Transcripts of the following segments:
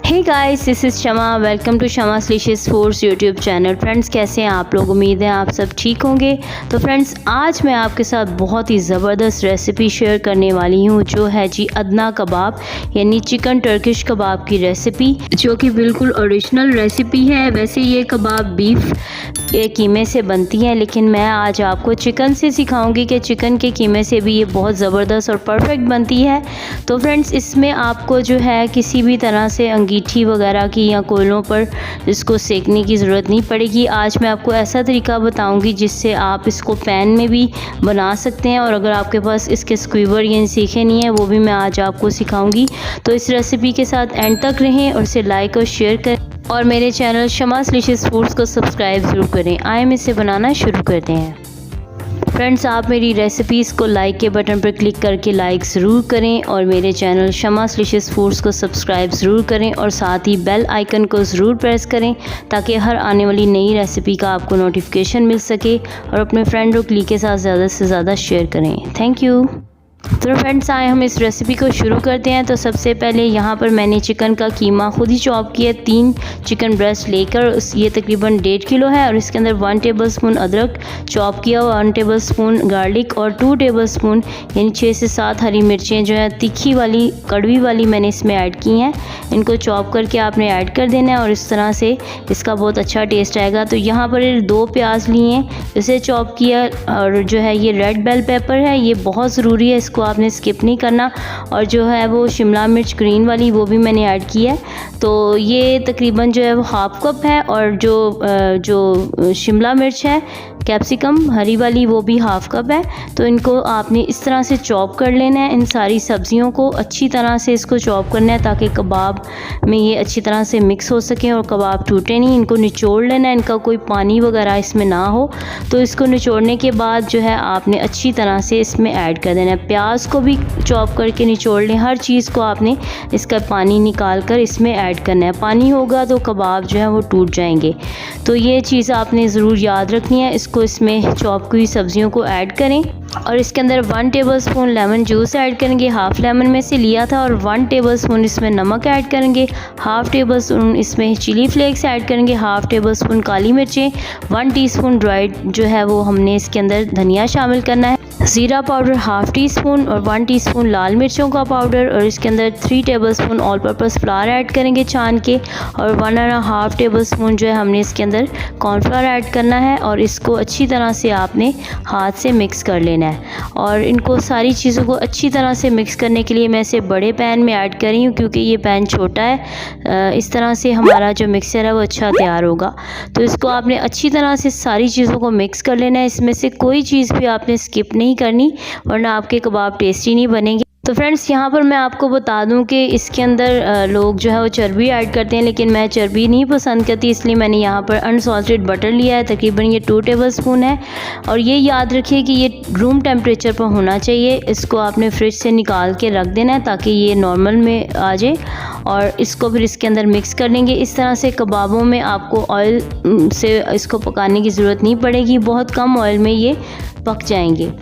Hey guys, this is Shama. Welcome to Shama's delicious foods YouTube channel. Friends, कैसे हैं आप लोग? उम्मीद है आप सब ठीक होंगे। तो फ्रेंड्स, आज मैं आपके साथ बहुत ही ज़बरदस्त रेसिपी शेयर करने वाली हूँ, जो है जी अदना कबाब यानी चिकन टर्किश कबाब की रेसिपी, जो कि बिल्कुल ओरिजिनल रेसिपी है। वैसे ये कबाब बीफ के कीमे से बनती है, लेकिन मैं आज आपको चिकन से सिखाऊंगी कि चिकन के कीमे से भी ये बहुत ज़बरदस्त और परफेक्ट बनती है। तो फ्रेंड्स, इसमें आपको जो है किसी भी तरह से अंगीठी वगैरह की या कोयलों पर इसको सेकने की ज़रूरत नहीं पड़ेगी। आज मैं आपको ऐसा तरीका बताऊंगी जिससे आप इसको पैन में भी बना सकते हैं, और अगर आपके पास इसके स्क्वीवर यानी सीखे नहीं है, वो भी मैं आज आपको सिखाऊंगी। तो इस रेसिपी के साथ एंड तक रहें और इसे लाइक और शेयर करें, और मेरे चैनल शमास डिलीशियस फूड्स को सब्सक्राइब ज़रूर करें। आए हम इसे बनाना शुरू करते हैं। फ्रेंड्स, आप मेरी रेसिपीज़ को लाइक के बटन पर क्लिक करके लाइक ज़रूर करें, और मेरे चैनल शमास डिलीशियस फूड्स को सब्सक्राइब ज़रूर करें, और साथ ही बेल आइकन को ज़रूर प्रेस करें ताकि हर आने वाली नई रेसिपी का आपको नोटिफिकेशन मिल सके, और अपने फ्रेंड और कलीग के साथ ज़्यादा से ज़्यादा शेयर करें। Thank you. तो फ्रेंड्स, आए हम इस रेसिपी को शुरू करते हैं। तो सबसे पहले यहाँ पर मैंने चिकन का कीमा खुद ही चॉप किया। 3 चिकन ब्रेस्ट लेकर ये तकरीबन 1.5 किलो है, और इसके अंदर 1 टेबलस्पून अदरक चॉप किया हुआ, 1 टेबलस्पून गार्लिक और 2 टेबलस्पून यानी 6 से 7 हरी मिर्चें जो है तीखी वाली कड़वी वाली मैंने इसमें ऐड की हैं। इनको चॉप करके आपने ऐड कर देना है, और इस तरह से इसका बहुत अच्छा टेस्ट आएगा। तो यहाँ पर 2 प्याज लिए, इसे चॉप किया, और जो है ये रेड बेल पेपर है, ये बहुत ज़रूरी है, इसको आपने स्किप नहीं करना। और जो है वो शिमला मिर्च ग्रीन वाली वो भी मैंने ऐड की है। तो ये तकरीबन जो है वो हाफ कप है, और जो शिमला मिर्च है कैप्सिकम हरी वाली वो भी हाफ कप है। तो इनको आपने इस तरह से चॉप कर लेना है। इन सारी सब्जियों को अच्छी तरह से इसको चॉप करना है ताकि कबाब में ये अच्छी तरह से मिक्स हो सके और कबाब टूटे नहीं। इनको निचोड़ लेना है, इनका कोई पानी वगैरह इसमें ना हो। तो इसको निचोड़ने के बाद जो है आपने अच्छी तरह से इसमें ऐड कर देना है। प्याज को भी चॉप करके निचोड़ लें। हर चीज़ को आपने इसका पानी निकाल कर इसमें ऐड करना है। पानी होगा तो कबाब जो है वो टूट जाएंगे। तो ये चीज़ आपने ज़रूर याद रखनी है। इसको इसमें चॉप की सब्जियों को ऐड करें, और इसके अंदर 1 टेबलस्पून लेमन जूस ऐड करेंगे, हाफ लेमन में से लिया था, और 1 टेबलस्पून इसमें नमक ऐड करेंगे, हाफ टेबलस्पून इसमें चिली फ्लेक्स ऐड करेंगे, हाफ टेबलस्पून काली मिर्चें, 1 टीस्पून ड्राइड जो है वो हमने इसके अंदर धनिया शामिल करना है, ज़ीरा पाउडर हाफ टी स्पून, और 1 टीस्पून लाल मिर्चों का पाउडर, और इसके अंदर 3 tablespoon all purpose flower add करेंगे छान के, और 1.5 टेबलस्पून जो है हमने इसके अंदर कॉर्नफ्लावर ऐड करना है। और इसको अच्छी तरह से आपने हाथ से मिक्स कर लेना है। और इनको सारी चीज़ों को अच्छी तरह से मिक्स करने के लिए मैं इसे बड़े पैन में ऐड कर रही हूँ, क्योंकि ये पैन छोटा है। इस तरह से हमारा जो मिक्सर है वो अच्छा तैयार होगा। तो इसको आपने अच्छी तरह से सारी चीज़ों को मिक्स कर लेना है। इसमें से कोई चीज़ भी आपने स्किप नहीं करनी, वरना आपके कबाब टेस्टी नहीं बनेंगे। तो फ्रेंड्स, यहाँ पर मैं आपको बता दूं कि इसके अंदर लोग जो है वो चर्बी ऐड करते हैं, लेकिन मैं चर्बी नहीं पसंद करती, इसलिए मैंने यहाँ पर अनसॉल्टेड बटर लिया है। तकरीबन ये 2 टेबलस्पून है। और ये याद रखिए कि ये रूम टेम्परेचर पर होना चाहिए। इसको आपने फ्रिज से निकाल के रख देना है ताकि ये नॉर्मल में आ जाए, और इसको फिर इसके अंदर मिक्स कर लेंगे। इस तरह से कबाबों में आपको ऑयल से इसको पकाने की ज़रूरत नहीं पड़ेगी, बहुत कम ऑयल में ये पक जाएंगे।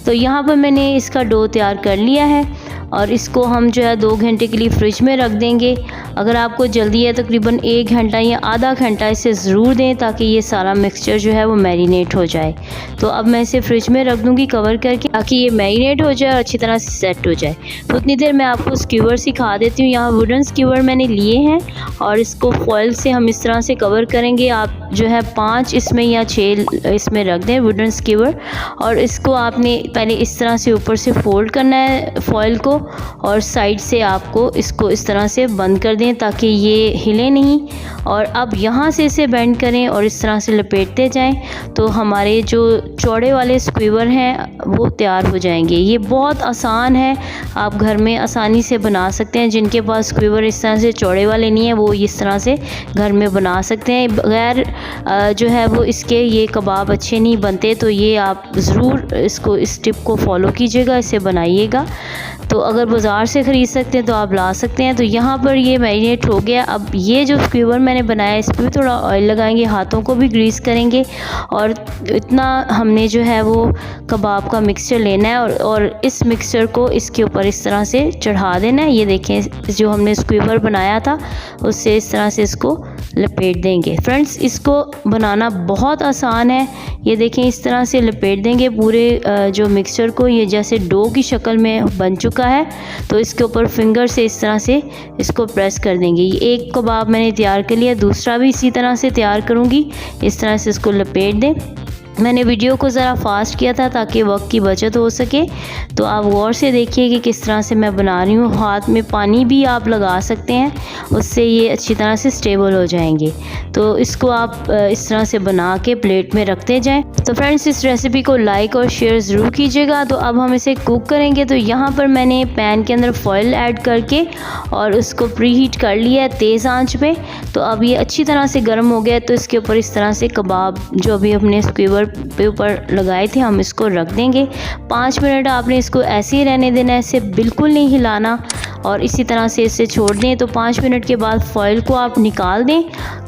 तो यहाँ पर मैंने इसका डो तैयार कर लिया है, और इसको हम जो है 2 घंटे के लिए फ्रिज में रख देंगे। अगर आपको जल्दी है तकरीबन 1 घंटा या आधा घंटा इसे ज़रूर दें ताकि ये सारा मिक्सचर जो है वो मैरिनेट हो जाए। तो अब मैं इसे फ्रिज में रख दूँगी कवर करके, ताकि ये मैरिनेट हो जाए और अच्छी तरह से सेट हो जाए। तो उतनी देर मैं आपको स्क्यूवर सिखा देती हूँ। यहाँ वुडन स्क्यूवर मैंने लिए हैं, और इसको फॉइल से हम इस तरह से कवर करेंगे। आप जो है 5 इसमें या 6 इसमें रख दें वुडन स्क्यूवर, और इसको आपने पहले इस तरह से ऊपर से फोल्ड करना है फॉइल को, और साइड से आपको इसको इस तरह से बंद कर दें ताकि ये हिले नहीं। और अब यहाँ से इसे बेंड करें और इस तरह से लपेटते जाएं, तो हमारे जो चौड़े वाले स्क्वीवर हैं वो तैयार हो जाएंगे। ये बहुत आसान है, आप घर में आसानी से बना सकते हैं। जिनके पास स्क्वीवर इस तरह से चौड़े वाले नहीं है, वो इस तरह से घर में बना सकते हैं। बगैर जो है वो इसके ये कबाब अच्छे नहीं बनते। तो ये आप ज़रूर इसको इस टिप को फॉलो कीजिएगा, इसे बनाइएगा। तो अगर बाज़ार से ख़रीद सकते हैं तो आप ला सकते हैं। तो यहाँ पर ये मैरिनेट हो गया। अब ये जो स्क्यूवर मैंने बनाया इस पर भी थोड़ा ऑयल लगाएंगे, हाथों को भी ग्रीस करेंगे और इतना हमने जो है वो कबाब का मिक्सचर लेना है और इस मिक्सचर को इसके ऊपर इस तरह से चढ़ा देना है। ये देखें जो हमने स्क्यूवर बनाया था उससे इस तरह से इसको लपेट देंगे। फ्रेंड्स, इसको बनाना बहुत आसान है। ये देखें इस तरह से लपेट देंगे पूरे जो मिक्सचर को। ये जैसे डो की शक्ल में बन चुका है तो इसके ऊपर फिंगर से इस तरह से इसको प्रेस कर देंगे। ये एक कबाब मैंने तैयार कर लिया, दूसरा भी इसी तरह से तैयार करूँगी। इस तरह से इसको लपेट दें। मैंने वीडियो को ज़रा फास्ट किया था ताकि वक्त की बचत हो सके। तो आप गौर से देखिए कि किस तरह से मैं बना रही हूँ। हाथ में पानी भी आप लगा सकते हैं, उससे ये अच्छी तरह से स्टेबल हो जाएंगे। तो इसको आप इस तरह से बना के प्लेट में रखते जाएं। तो फ्रेंड्स, इस रेसिपी को लाइक और शेयर ज़रूर कीजिएगा। तो अब हम इसे कुक करेंगे। तो यहाँ पर मैंने पैन के अंदर फॉइल ऐड करके और उसको प्री हीट कर लिया है तेज़ आंच पे। तो अब ये अच्छी तरह से गर्म हो गया। तो इसके ऊपर इस तरह से कबाब जो अभी हमने स्क्यूवर पे ऊपर लगाए थे हम इसको रख देंगे। 5 मिनट आपने इसको ऐसे ही रहने देना है, इसे बिल्कुल नहीं हिलाना और इसी तरह से इसे छोड़ दें। तो 5 मिनट के बाद फॉइल को आप निकाल दें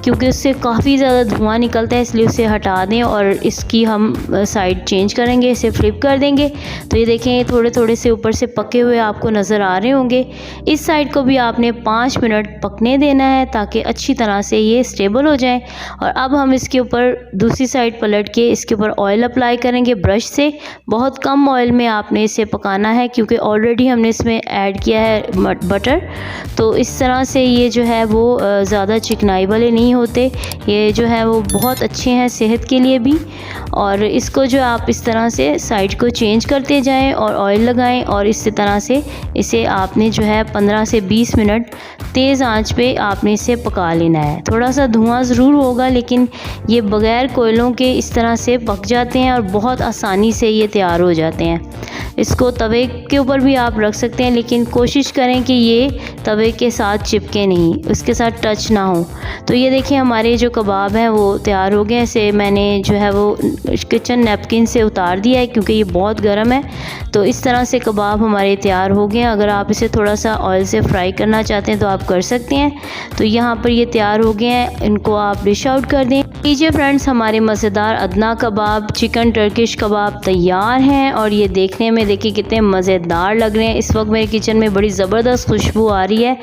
क्योंकि उससे काफ़ी ज़्यादा धुआं निकलता है, इसलिए उसे हटा दें और इसकी हम साइड चेंज करेंगे, इसे फ्लिप कर देंगे। तो ये देखें थोड़े थोड़े से ऊपर से पके हुए आपको नज़र आ रहे होंगे। इस साइड को भी आपने 5 मिनट पकने देना है ताकि अच्छी तरह से ये स्टेबल हो जाए। और अब हम इसके ऊपर दूसरी साइड पलट के इसके ऊपर ऑयल अप्लाई करेंगे ब्रश से। बहुत कम ऑयल में आपने इसे पकाना है क्योंकि ऑलरेडी हमने इसमें ऐड किया है बटर। तो इस तरह से ये जो है वो ज़्यादा चिकनाई वाले नहीं होते, ये जो है वो बहुत अच्छे हैं सेहत के लिए भी। और इसको जो आप इस तरह से साइड को चेंज करते जाएं और ऑयल लगाएं और इसी तरह से इसे आपने जो है 15 से 20 मिनट तेज़ आंच पे आपने इसे पका लेना है। थोड़ा सा धुआं ज़रूर होगा लेकिन ये बग़ैर कोयलों के इस तरह से पक जाते हैं और बहुत आसानी से ये तैयार हो जाते हैं। इसको तवे के ऊपर भी आप रख सकते हैं लेकिन कोशिश करें कि ये तवे के साथ चिपके नहीं, उसके साथ टच ना हो। तो ये देखिए हमारे जो कबाब हैं वो तैयार हो गए। इसे मैंने जो है वो किचन नैपकिन से उतार दिया है क्योंकि ये बहुत गर्म है। तो इस तरह से कबाब हमारे तैयार हो गए। अगर आप इसे थोड़ा सा ऑयल से फ्राई करना चाहते हैं तो आप कर सकते हैं। तो यहाँ पर ये तैयार हो गए हैं, इनको आप डिश आउट कर दें। लीजिए फ्रेंड्स, हमारे मज़ेदार अदना कबाब, चिकन टर्किश कबाब तैयार हैं और ये देखने में देखिए कितने मज़ेदार लग रहे हैं। इस वक्त मेरे किचन में बड़ी ज़बरदस्त खुशबू आ रही है।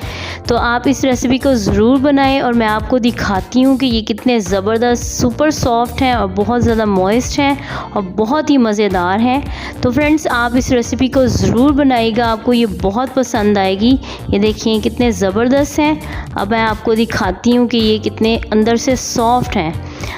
तो आप इस रेसिपी को ज़रूर बनाएं और मैं आपको दिखाती हूँ कि ये कितने ज़बरदस्त सुपर सॉफ्ट हैं और बहुत ज़्यादा मॉइस्ट हैं और बहुत ही मज़ेदार हैं। तो फ्रेंड्स, आप इस रेसिपी को ज़रूर बनाइएगा, आपको ये बहुत पसंद आएगी। ये देखिए कितने ज़बरदस्त हैं। अब मैं आपको दिखाती हूँ कि ये कितने अंदर से सॉफ्ट हैं।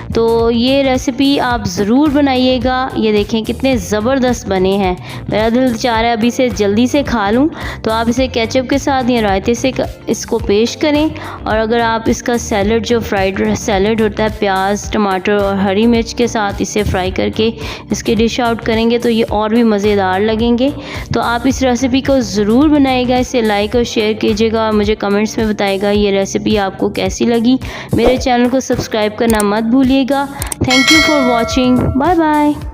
तो ये रेसिपी आप ज़रूर बनाइएगा। ये देखें कितने ज़बरदस्त बने हैं। मेरा दिल चाह रहा है अभी से जल्दी से खा लूँ। तो आप इसे केचप के साथ या रायते से इसको पेश करें। और अगर आप इसका सैलड जो फ्राइड सैलड होता है प्याज टमाटर और हरी मिर्च के साथ इसे फ्राई करके इसके डिश आउट करेंगे तो ये और भी मज़ेदार लगेंगे। तो आप इस रेसिपी को ज़रूर बनाइएगा, इसे लाइक और शेयर कीजिएगा और मुझे कमेंट्स में बताइएगा ये रेसिपी आपको कैसी लगी। मेरे चैनल को सब्सक्राइब करना मत भूलिएगा। Thank you for watching. Bye bye.